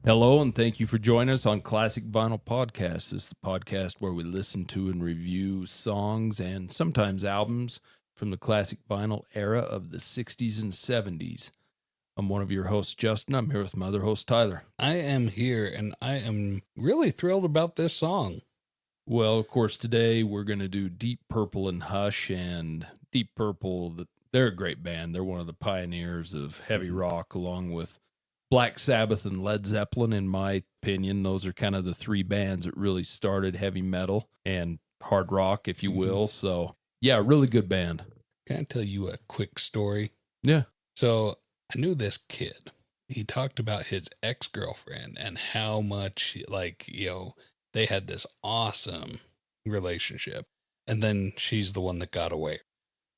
Hello, and thank you for joining us on Classic Vinyl Podcast. This is the podcast where we listen to and review songs and sometimes albums from the classic vinyl era of the 60s and 70s. I'm one of your hosts, Justin. I'm here with my other host, Tyler. I am here, and I am really thrilled about this song. Well, of course, today we're going to do Deep Purple and Hush. And Deep Purple, they're a great band. They're one of the pioneers of heavy rock, along with Black Sabbath and Led Zeppelin, in my opinion. Those are kind of the three bands that really started heavy metal and hard rock, if you will. So, yeah, really good band. Can I tell you a quick story? Yeah. So I knew this kid. He talked about his ex-girlfriend and how much, they had this awesome relationship. And then she's the one that got away.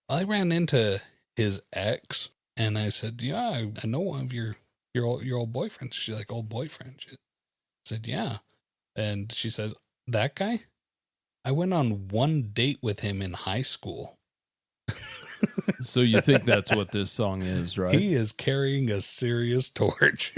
I ran into his ex, and I said, yeah, I know one of your old boyfriends. She's like, old boyfriend? I said, yeah. And she says, that guy? I went on one date with him in high school. So you think that's what this song is, right? He is carrying a serious torch.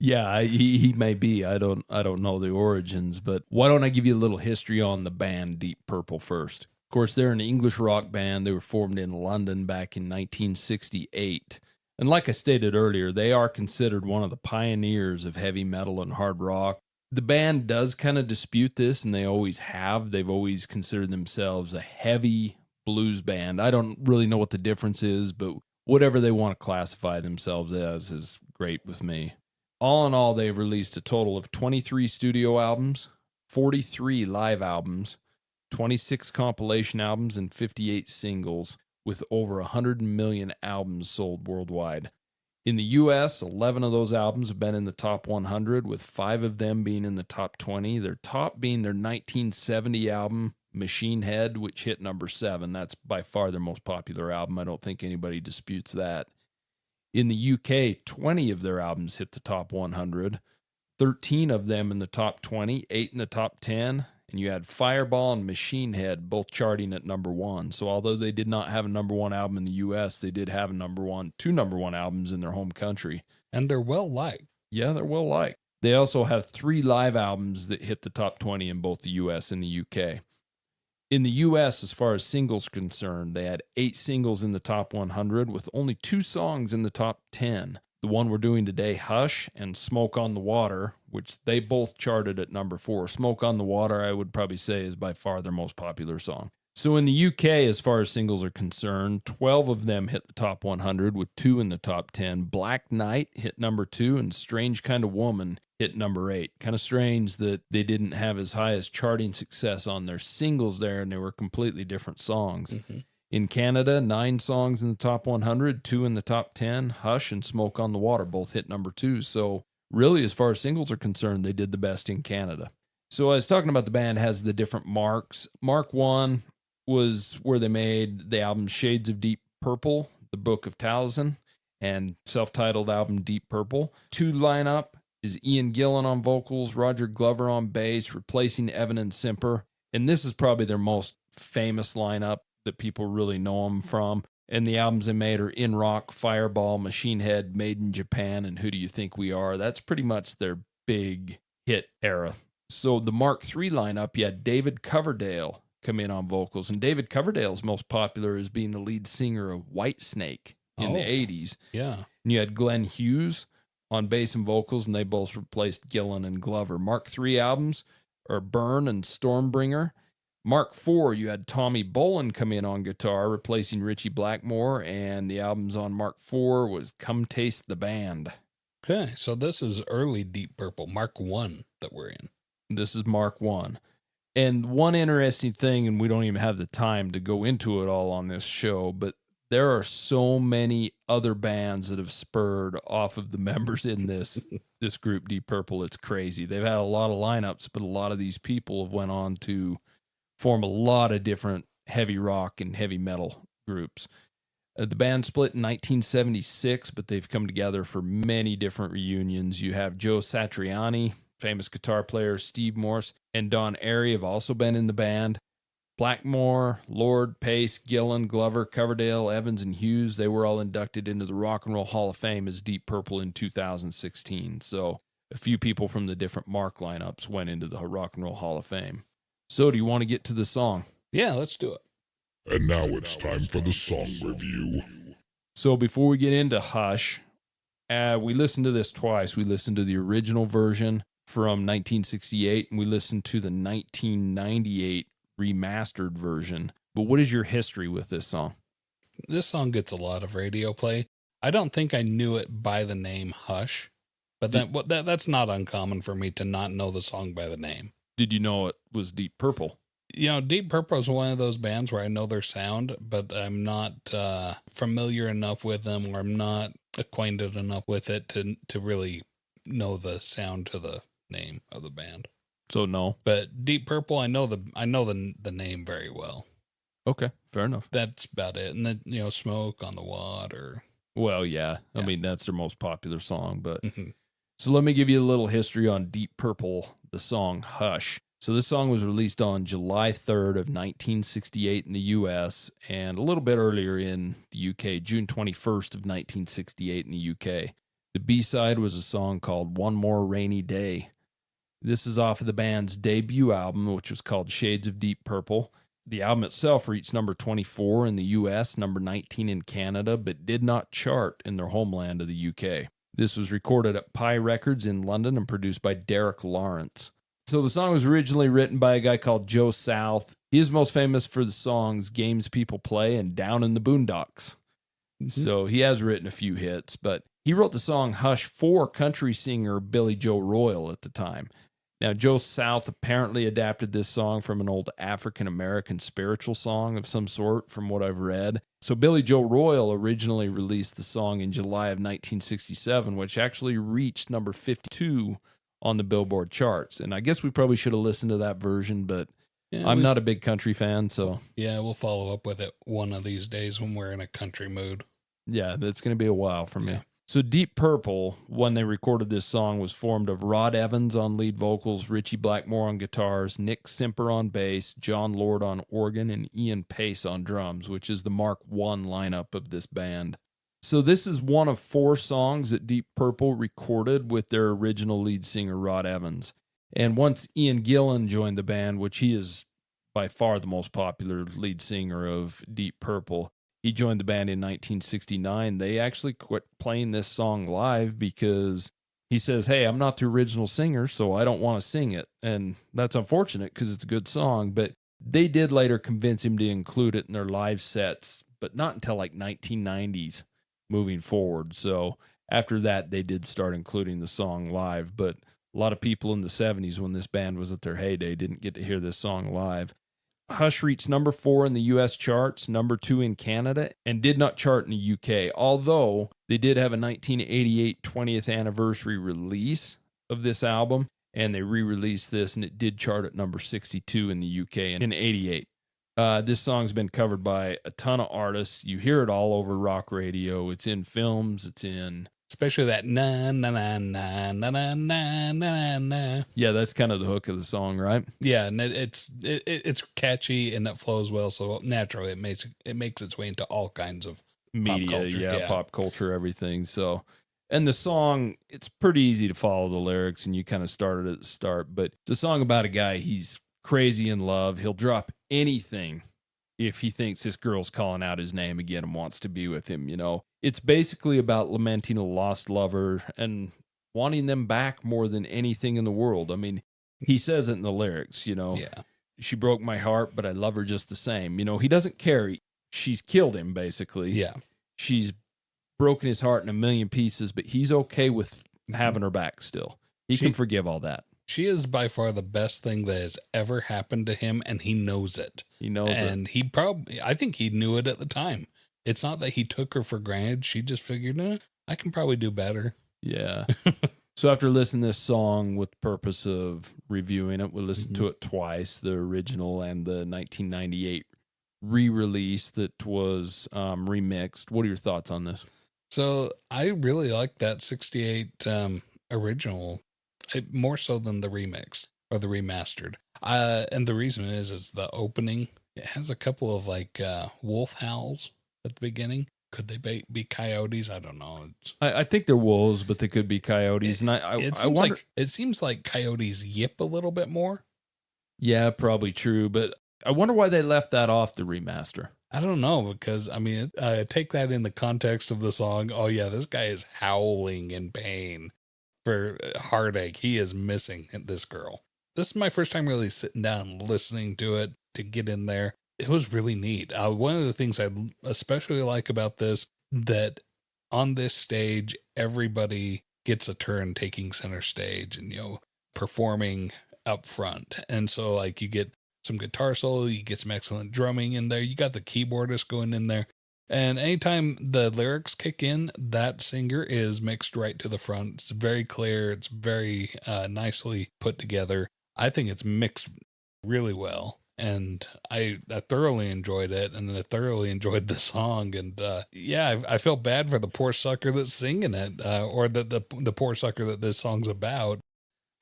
Yeah, he may be. I don't know the origins, but why don't I give you a little history on the band Deep Purple first? Of course, they're an English rock band. They were formed in London back in 1968. And like I stated earlier, they are considered one of the pioneers of heavy metal and hard rock. The band does kind of dispute this, and they always have. They've always considered themselves a heavy blues band. I don't really know what the difference is, but whatever they want to classify themselves as is great with me. All in all, they've released a total of 23 studio albums, 43 live albums, 26 compilation albums, and 58 singles, with over 100 million albums sold worldwide. In the U.S., 11 of those albums have been in the top 100, with 5 of them being in the top 20. Their top being their 1970 album, Machine Head, which hit number 7. That's by far their most popular album. I don't think anybody disputes that. In the UK, 20 of their albums hit the top 100, 13 of them in the top 20, 8 in the top 10, and you had Fireball and Machine Head both charting at number 1. So although they did not have a number 1 album in the US, they did have two number 1 albums in their home country. And they're well liked. Yeah, they're well liked. They also have 3 live albums that hit the top 20 in both the US and the UK. In the U.S., as far as singles concerned, they had 8 singles in the top 100 with only 2 songs in the top 10. The one we're doing today, Hush, and Smoke on the Water, which they both charted at number 4. Smoke on the Water, I would probably say, is by far their most popular song. So in the UK, as far as singles are concerned, 12 of them hit the top 100 with 2 in the top 10. Black Knight hit number 2, and Strange Kind of Woman hit number 8. Kind of strange that they didn't have as high as charting success on their singles there, and they were completely different songs. Mm-hmm. In Canada, 9 songs in the top 100, 2 in the top 10. Hush and Smoke on the Water both hit number 2. So really, as far as singles are concerned, they did the best in Canada. So I was talking about the band has the different marks. Mark 1 was where they made the album Shades of Deep Purple, The Book of Taliesin, and self-titled album Deep Purple. 2 lineup is Ian Gillan on vocals, Roger Glover on bass, replacing Evan and Simper. And this is probably their most famous lineup that people really know them from. And the albums they made are In Rock, Fireball, Machine Head, Made in Japan, and Who Do You Think We Are? That's pretty much their big hit era. So the Mark III lineup, you had David Coverdale come in on vocals. And David Coverdale's most popular as being the lead singer of Whitesnake in the 80s. Yeah. And you had Glenn Hughes on bass and vocals, and they both replaced Gillan and Glover. Mark III albums are Burn and Stormbringer. Mark IV, you had Tommy Bolin come in on guitar, replacing Richie Blackmore, and the albums on Mark IV was Come Taste the Band. Okay, so this is early Deep Purple, Mark I that we're in. This is Mark I. And one interesting thing, and we don't even have the time to go into it all on this show, but there are so many other bands that have spurred off of the members in this group, Deep Purple. It's crazy. They've had a lot of lineups, but a lot of these people have went on to form a lot of different heavy rock and heavy metal groups. The band split in 1976, but they've come together for many different reunions. You have Joe Satriani, famous guitar player, Steve Morse, and Don Airey have also been in the band. Blackmore, Lord, Pace, Gillan, Glover, Coverdale, Evans, and Hughes, they were all inducted into the Rock and Roll Hall of Fame as Deep Purple in 2016. So a few people from the different Mark lineups went into the Rock and Roll Hall of Fame. So do you want to get to the song? Yeah, let's do it. And now it's time for the song review. So before we get into Hush, we listened to this twice. We listened to the original version from 1968, and we listened to the 1998 remastered version. But what is your history with this song? This song gets a lot of radio play. I don't think I knew it by the name Hush, but that's not uncommon for me to not know the song by the name. Did you know it was Deep Purple? You know, Deep Purple is one of those bands where I know their sound, but I'm not familiar enough with them, or I'm not acquainted enough with it to really know the sound to the name of the band. So no. But Deep Purple, I know the name very well. Okay, fair enough. That's about it. And then, you know, Smoke on the Water. Well, yeah. I mean, that's their most popular song. But So let me give you a little history on Deep Purple, the song Hush. So this song was released on July 3rd of 1968 in the U.S. and a little bit earlier in the U.K., June 21st of 1968 in the U.K. The B-side was a song called One More Rainy Day. This is off of the band's debut album, which was called Shades of Deep Purple. The album itself reached number 24 in the U.S., number 19 in Canada, but did not chart in their homeland of the U.K. This was recorded at Pi Records in London and produced by Derek Lawrence. So the song was originally written by a guy called Joe South. He is most famous for the songs Games People Play and Down in the Boondocks. So he has written a few hits, but he wrote the song Hush for country singer Billy Joe Royal at the time. Now, Joe South apparently adapted this song from an old African-American spiritual song of some sort, from what I've read. So Billy Joe Royal originally released the song in July of 1967, which actually reached number 52 on the Billboard charts. And I guess we probably should have listened to that version, but I'm not a big country fan, so... Yeah, we'll follow up with it one of these days when we're in a country mood. Yeah, that's going to be a while for me. So Deep Purple, when they recorded this song, was formed of Rod Evans on lead vocals, Richie Blackmore on guitars, Nick Simper on bass, John Lord on organ, and Ian Pace on drums, which is the Mark I lineup of this band. So this is one of 4 songs that Deep Purple recorded with their original lead singer, Rod Evans. And once Ian Gillan joined the band, which he is by far the most popular lead singer of Deep Purple, he joined the band in 1969. They actually quit playing this song live because he says, hey, I'm not the original singer, so I don't want to sing it. And that's unfortunate because it's a good song, but they did later convince him to include it in their live sets, but not until like 1990s moving forward. So after that, they did start including the song live, but a lot of people in the 70s when this band was at their heyday didn't get to hear this song live. Hush reached number 4 in the U.S. charts, number 2 in Canada, and did not chart in the U.K., although they did have a 1988 20th anniversary release of this album, and they re-released this, and it did chart at number 62 in the U.K. in 88. This song's been covered by a ton of artists. You hear it all over rock radio. It's in films. It's in... Especially that na na na na na na na na na. Yeah, that's kind of the hook of the song, right? Yeah, and it's catchy and it flows well, so naturally it makes its way into all kinds of media, pop culture, pop culture, everything. So, and the song, it's pretty easy to follow the lyrics, and you kind of started at the start. But it's a song about a guy. He's crazy in love. He'll drop anything if he thinks this girl's calling out his name again and wants to be with him, you know. It's basically about lamenting a lost lover and wanting them back more than anything in the world. I mean, he says it in the lyrics, you know. Yeah. She broke my heart, but I love her just the same. You know, he doesn't care. She's killed him, basically. Yeah. She's broken his heart in a million pieces, but he's okay with having her back still. He can forgive all that. She is by far the best thing that has ever happened to him, and he knows it. He knows it. And I think he knew it at the time. It's not that he took her for granted. She just figured, I can probably do better. Yeah. So after listening to this song with the purpose of reviewing it, we listened to it twice, the original and the 1998 re-release that was remixed. What are your thoughts on this? So I really like that 68 original, more so than the remix or the remastered. And the reason is the opening It has a couple of like wolf howls at the beginning. Could they be coyotes? I don't know. I think they're wolves, but they could be coyotes. And I wonder. It seems like coyotes yip a little bit more. Yeah, probably true. But I wonder why they left that off the remaster. I don't know, because I mean, take that in the context of the song. Oh yeah, this guy is howling in pain for heartache. He is missing this girl. This is my first time really sitting down, listening to it to get in there. It was really neat. One of the things I especially like about this, that on this stage, everybody gets a turn taking center stage and, performing up front. And so like you get some guitar solo, you get some excellent drumming in there. You got the keyboardist going in there. And anytime the lyrics kick in, that singer is mixed right to the front. It's very clear. It's very nicely put together. I think it's mixed really well. And I thoroughly enjoyed it, and I thoroughly enjoyed the song. And I felt bad for the poor sucker that's singing it, or the poor sucker that this song's about,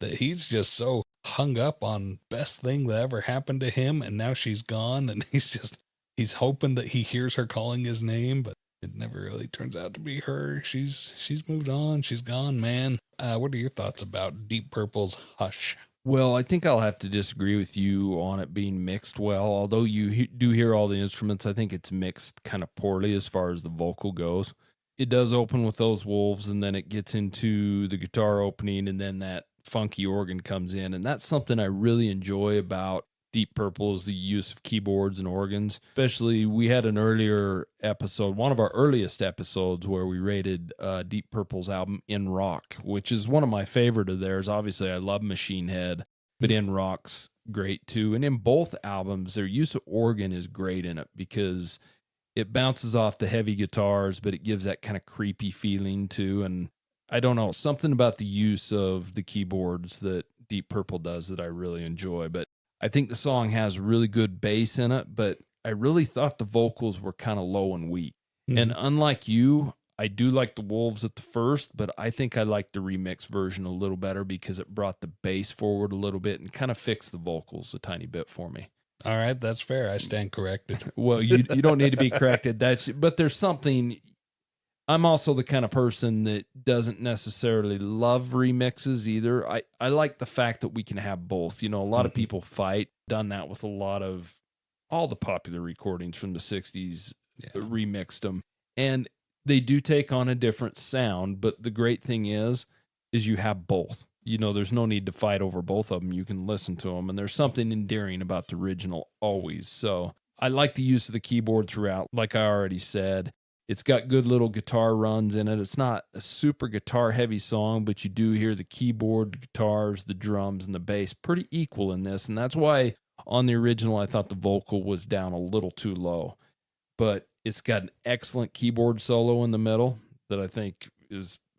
that he's just so hung up on best thing that ever happened to him, and now she's gone, and he's hoping that he hears her calling his name, but it never really turns out to be her. She's moved on. She's gone, man. What are your thoughts about Deep Purple's Hush? Well, I think I'll have to disagree with you on it being mixed well. Although you do hear all the instruments, I think it's mixed kind of poorly as far as the vocal goes. It does open with those wolves, and then it gets into the guitar opening, and then that funky organ comes in. And that's something I really enjoy about Deep Purple, is the use of keyboards and organs. Especially, we had an earlier episode, one of our earliest episodes, where we rated Deep Purple's album In Rock, which is one of my favorite of theirs. Obviously, I love Machine Head, but In Rock's great too. And in both albums, their use of organ is great in it, because it bounces off the heavy guitars, but it gives that kind of creepy feeling too. And I don't know, something about the use of the keyboards that Deep Purple does that I really enjoy. But I think the song has really good bass in it, but I really thought the vocals were kind of low and weak. Mm-hmm. And unlike you, I do like the Wolves at the first, but I think I like the remix version a little better, because it brought the bass forward a little bit and kind of fixed the vocals a tiny bit for me. All right, that's fair. I stand corrected. Well, you don't need to be corrected. But there's something. I'm also the kind of person that doesn't necessarily love remixes either. I like the fact that we can have both. A lot of people fight, done that with a lot of all the popular recordings from the 60s, remixed them. And they do take on a different sound, but the great thing is you have both. There's no need to fight over both of them. You can listen to them, and there's something endearing about the original always. So I like the use of the keyboard throughout, like I already said. It's got good little guitar runs in it. It's not a super guitar-heavy song, but you do hear the keyboard, the guitars, the drums, and the bass pretty equal in this, and that's why on the original I thought the vocal was down a little too low. But it's got an excellent keyboard solo in the middle that I think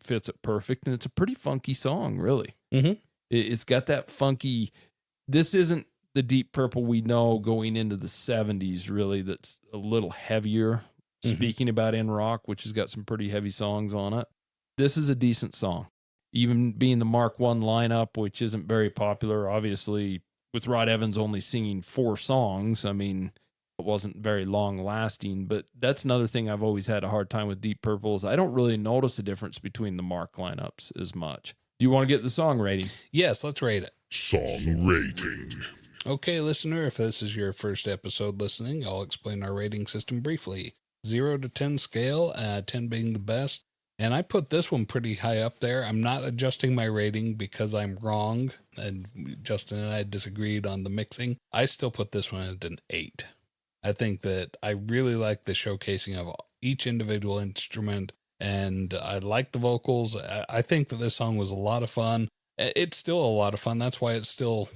fits it perfect, and it's a pretty funky song, really. Mm-hmm. It's got that funky. This isn't the Deep Purple we know going into the 70s, really. That's a little heavier. Mm-hmm. Speaking about In Rock, which has got some pretty heavy songs on it, this is a decent song. Even being the Mark I lineup, which isn't very popular, obviously, with Rod Evans only singing 4 songs, I mean, it wasn't very long lasting. But that's another thing I've always had a hard time with Deep Purple, is I don't really notice a difference between the Mark lineups as much. Do you want to get the song rating? Yes, let's rate it. Song rating. Okay, listener, if this is your first episode listening, I'll explain our rating system briefly. 0 to 10 scale, 10 being the best. And I put this one pretty high up there. I'm not adjusting my rating because I'm wrong, and Justin and I disagreed on the mixing. I still put this one at an 8. I think that I really like the showcasing of each individual instrument, and I like the vocals. I think that this song was a lot of fun. It's still a lot of fun. That's why it's still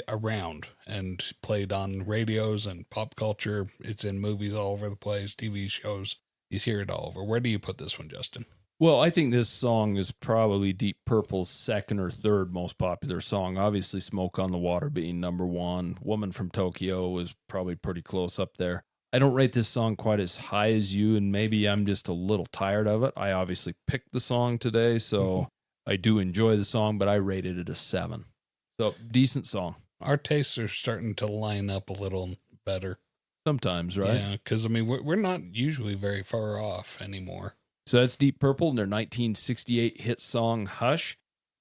around and played on radios and pop culture. It's in movies all over the place, TV shows. You hear it all over. Where do you put this one, Justin? Well, I think this song is probably Deep Purple's second or third most popular song. Obviously, Smoke on the Water being number 1. Woman from Tokyo was probably pretty close up there. I don't rate this song quite as high as you, and maybe I'm just a little tired of it. I obviously picked the song today, so I do enjoy the song, but I rated it a 7. So, decent song. Our tastes are starting to line up a little better. Sometimes, right? Yeah, because I mean, we're not usually very far off anymore. So that's Deep Purple and their 1968 hit song Hush.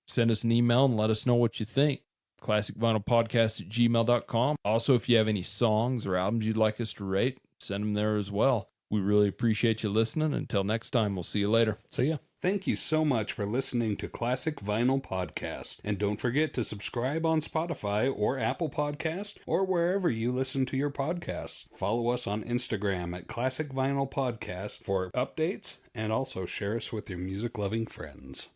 Send us an email and let us know what you think. ClassicVinylPodcast@gmail.com. Also, if you have any songs or albums you'd like us to rate, send them there as well. We really appreciate you listening. Until next time, we'll see you later. See ya. Thank you so much for listening to Classic Vinyl Podcast. And don't forget to subscribe on Spotify or Apple Podcast or wherever you listen to your podcasts. Follow us on Instagram at Classic Vinyl Podcast for updates, and also share us with your music-loving friends.